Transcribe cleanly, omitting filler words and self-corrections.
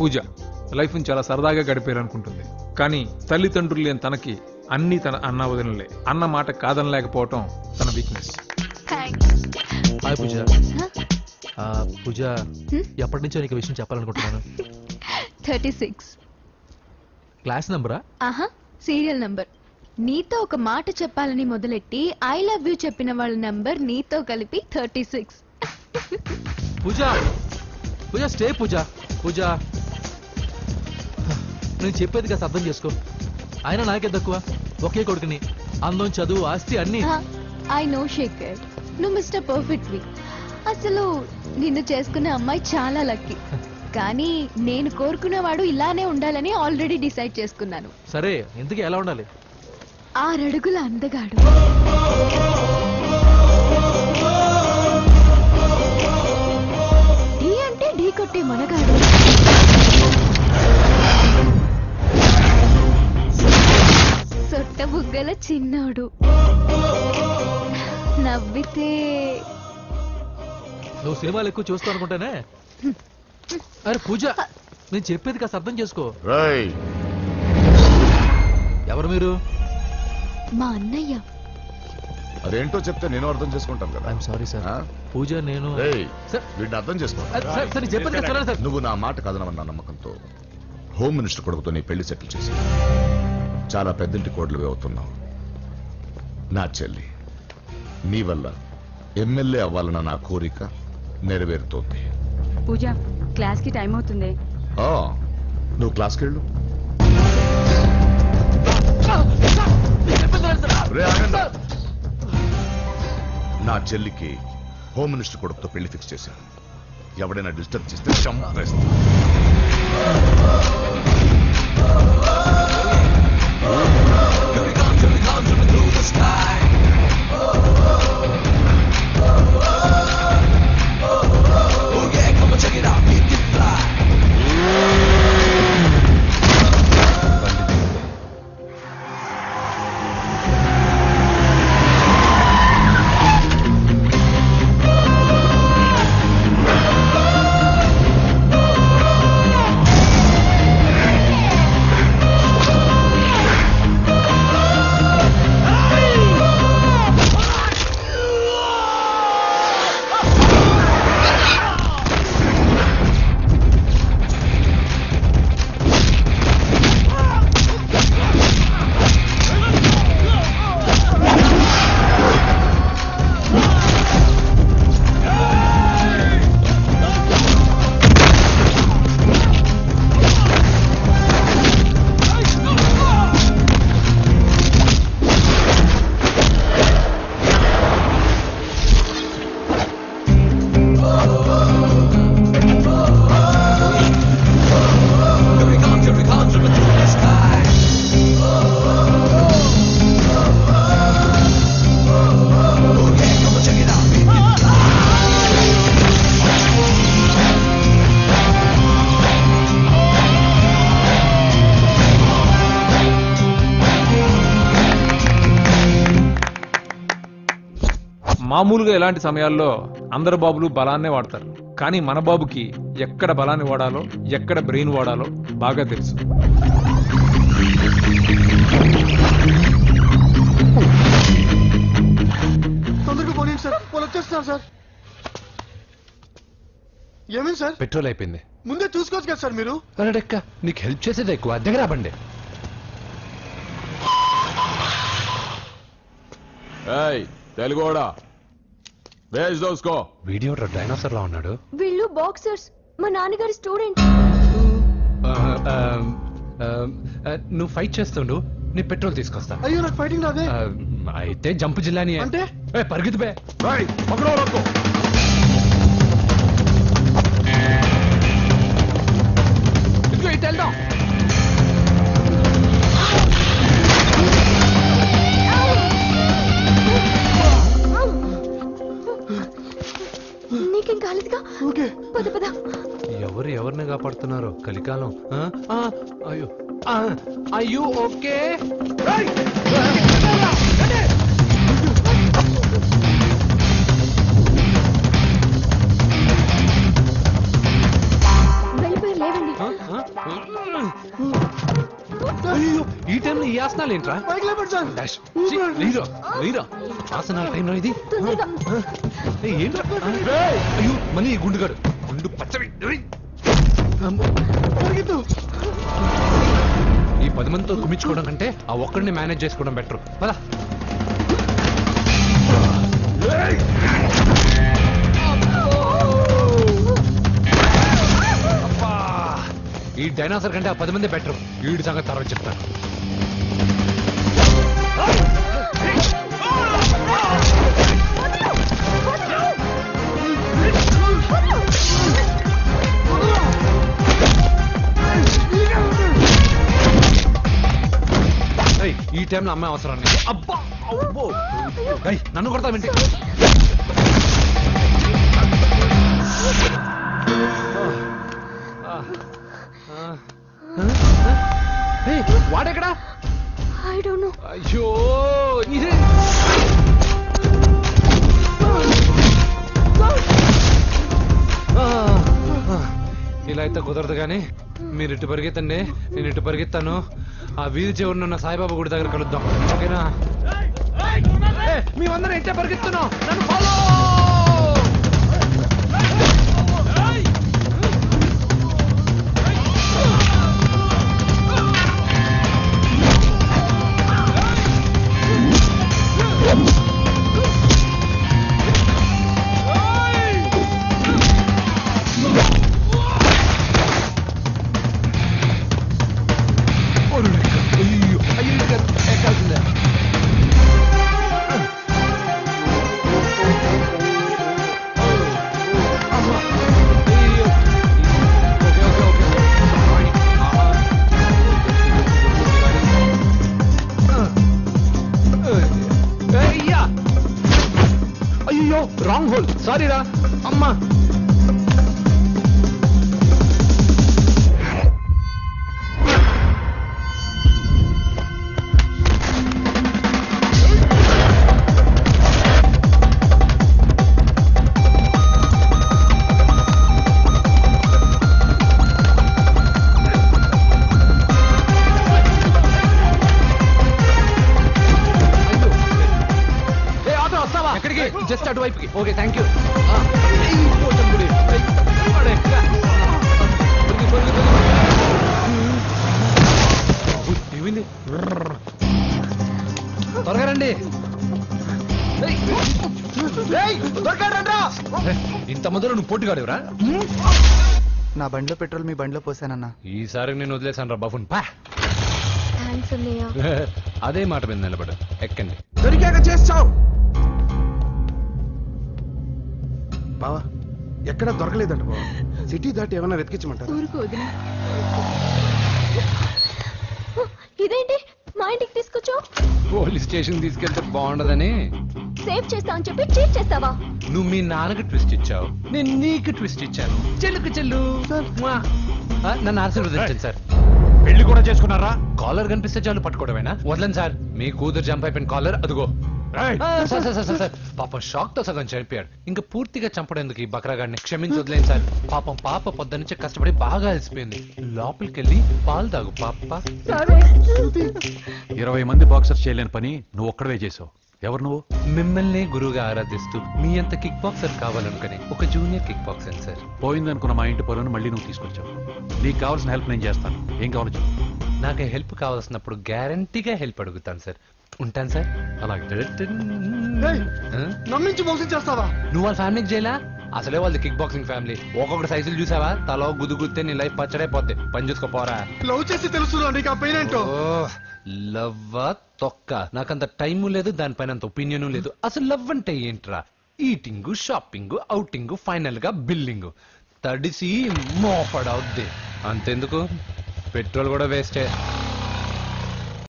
పూజ లైఫ్ని చాలా సరదాగా గడిపారనుకుంటుంది. కానీ తల్లిదండ్రులు లేని తనకి అన్నీ తన అన్న వదినలే. అన్న మాట కాదనలేకపోవటం తన వీక్నెస్. హాయ్ పూజ. పూజ, ఎప్పటి నుంచో నీకు విషయం చెప్పాలనుకుంటున్నాను. 36 క్లాస్ నంబరా? ఆహా, సీరియల్ నంబర్. నీతో ఒక మాట చెప్పాలని మొదలెట్టి ఐ లవ్ యూ చెప్పిన వాళ్ళ నంబర్ నీతో కలిపి 36. పూజ పూజ స్టే పూజ. పూజ, నేను చెప్పేది కాస్త అర్థం చేసుకో. ఆయన నాకే తక్కువ, ఒకే కొడుకుని, అందం, చదువు, ఆస్తి అన్ని. ఐ నో శేఖర్, నువ్వు మిస్టర్ పర్ఫెక్ట్ వి. అసలు నిన్ను చేసుకున్న అమ్మాయి చాలా లక్కీ. కానీ నేను కోరుకున్నవాడు ఇలానే ఉండాలని ఆల్రెడీ డిసైడ్ చేసుకున్నాను. సరే, ఎందుకు ఎలా ఉండాలి? 6 అడుగుల అందగాడు, ఢీ అంటే ఢీ కొట్టే మనగాడు, సొట్ట బుగ్గల చిన్నోడు, నవ్వితే నువ్వు సినిమాలు ఎక్కువ చూస్తావు అనుకుంటానే. అరే పూజ, నేను చెప్పేది కాస్త అర్థం చేసుకో. ఎవరు మీరు? మా అన్నయ్య. అదేంటో చెప్తే నేను అర్థం చేసుకుంటాను కదా. I'm sorry sir. పూజ, నేను వీడిని అర్థం చేసుకో. చెప్పేది. నువ్వు నా మాట కాదనవన్న నమ్మకంతో హోమ్ మినిస్టర్ కొడుకుతో నీ పెళ్లి సెటిల్ చేసి చాలా పెద్దింటి కోడలువే అవుతున్నావు. నా చెల్లి, నీ వల్ల ఎమ్మెల్యే అవ్వాలన్న నా కోరిక నెరవేరుతోంది. పూజ, క్లాస్ కి టైం అవుతుంది. నువ్వు క్లాస్కి వెళ్ళు. నా చెల్లికి హోమ్ మినిస్టర్ కొడుకుతో పెళ్లి ఫిక్స్ చేశాను. ఎవడైనా డిస్టర్బ్ చేస్తే చంపేస్తా. మామూలుగా ఇలాంటి సమయాల్లో అందరు బాబులు బలాన్నే వాడతారు. కానీ మన బాబుకి ఎక్కడ బలాన్ని వాడాలో, ఎక్కడ బ్రెయిన్ వాడాలో బాగా తెలుసు. ఏమేం సార్? పెట్రోల్ అయిపోయింది. ముందే చూసుకోవచ్చు కదా సార్ మీరు. అరెక్క, నీకు హెల్ప్ చేసేది ఎక్కువ, దగ్గర బండి. తెలుగోడా వీడియో డైనోసర్ లా ఉన్నాడు. వీళ్ళు బాక్సర్స్, మా నాన్నగారి స్టూడెంట్. నువ్వు ఫైట్ చేస్తుండు, నీ పెట్రోల్ తీసుకొస్తా. అయ్యో, నాకు ఫైటింగ్ రాదే. అయితే జంప్ జిల్లాని అంటే పరిగెత్తు బే. వెళ్దాం. నీకేం కాలేదుగా? పద పద. ఎవరు ఎవరిని కాపాడుతున్నారు? కలికాలం. అయ్యో అయ్యో, ఓకే. వెళ్ళిపోయారు, లేవండి. ఈ టైంలో ఈ ఆసనాలు ఏంట్రా పైకి లేపండి సార్ డాష్. ఛీ, లేరా ఆసనాల టైంలో ఇది ఏయ్, ఏంట్రా అయ్యో మళ్ళీ ఈ గుండుగాడు గుండు పచ్చడి పరిగెత్తు. ఈ 10 మందితో కుమ్మించుకోవడం కంటే ఆ ఒక్కడిని మేనేజ్ చేసుకోవడం బెటర్ పదా ఈ డైనాసర్ కంటే ఆ 10 మంది బెటర్ వీడి సంగతి తర్వాత చెప్తాను ఏయ్, ఈ టైంలో అమ్మాయి అవసరం నీకు. అబ్బా అబ్బో. ఏయ్, నన్ను కొడతావేంటి వాడెక్కడా ఐ డోంట్ నో. అయ్యో ఇదే ఇలా అయితే కుదరదు కానీ మీరు ఇటు పరిగెత్తండి నేను ఇటు పరిగెత్తాను ఆ వీధి చివరిన ఉన్న సాయిబాబా గుడి దగ్గర కలుద్దాం ఓకేనా మేమందరం ఇట్టే పరిగెత్తున్నాం నన్ను ఫాలో అయ్యో రాంగ్ హోల్ సారీ రా అమ్మా ఎక్కడికి జస్ట్ అటువైపుకి ఓకే థ్యాంక్ యూ ఏమైంది త్వరగా రండి ఇంత మధ్యలో నువ్వు పోటీగాడేవరా నా బండిలో పెట్రోల్ మీ బండిలో పోసానన్నా. ఈసారి నేను వదిలేసాను రా బాబున్ పా థ్యాంక్స్ అన్నయ్య. అదే మాట మీద నిలబడు ఎక్కండి దొరికాక చేస్తావు బావా. ఎక్కడ దొరకలేదంట బావా. సిటీ దాటి ఏమన్నా వెతికించమంటారా? ఊరుకు వదిన. ఇదేంటి మా ఇంటికి తీసుకొచ్చావు? పోలీస్ స్టేషన్ తీసుకెళ్తే బాగుండదని సేవ్ చేస్తా అని చెప్పి చీట్ చేస్తావా? నువ్వు మీ నాన్నకి ట్విస్ట్ ఇచ్చావు నేను నీకు ట్విస్ట్ ఇచ్చాను చెల్లుకు చెల్లు మ్వా. నన్ను ఆశీర్వదించండి సార్ పెళ్లి కూడా చేసుకున్నారా? కాలర్ కనిపిస్తే చాలు పట్టుకోవడమేనా వదలండి సార్ మీ కూతురు జంప్ అయిపోయిన కాలర్ అదిగో సార్ సార్ సార్ సార్ పాపం షాక్ తో సగం చనిపోయాడు ఇంకా పూర్తిగా చంపడేందుకు ఈ బక్రాగాడిని క్షమించి వదిలేండి సార్ పాపం పాప పొద్దున్నుంచి కష్టపడి బాగా అలసిపోయింది లోపలికెళ్ళి పాలు తాగు పాప 20 మంది బాక్సర్స్ చేయలేని పని నువ్వు ఒక్కడవే చేసావు. ఎవరు నువ్వు? మిమ్మల్ని గురువుగా ఆరాధిస్తూ మీ అంత కిక్ బాక్సర్ కావాలనుకుని ఒక జూనియర్ కిక్ బాక్సర్ సార్ పోయిందనుకున్న మా ఇంటి పొలను మళ్ళీ నువ్వు తీసుకొచ్చావు. నీకు కావాల్సిన హెల్ప్ నేను చేస్తాను. ఏం కావాలో చెప్పు. నాకు హెల్ప్ కావాల్సినప్పుడు గ్యారంటీగా హెల్ప్ అడుగుతాను సార్ ఉంటాను సార్ అలాగే. నమ్మించి మోసం చేస్తావా? నువ్వు వాళ్ళ ఫ్యామిలీకి చేయలా అసలే వాళ్ళది కిక్ బాక్సింగ్ ఫ్యామిలీ ఒక్కొక్కటి సైజులు చూసావా తల గుద్దు గుద్దే నీ లైఫ్ పచ్చడైపోద్ది పని చూసుకోపోరా లవ్ చేసి తెలుసు నీకు ఆ పెయిన్ ఏంటో. లవ్వా తొక్క నాకంత టైము లేదు దానిపైన అంత ఒపీనియన్ లేదు అసలు లవ్ అంటే ఏంట్రా ఈటింగ్ షాపింగ్ అవుటింగ్ ఫైనల్ గా బిల్లింగ్ తడిసి మోపడవుద్ది అంతెందుకు పెట్రోల్ కూడా వేస్టే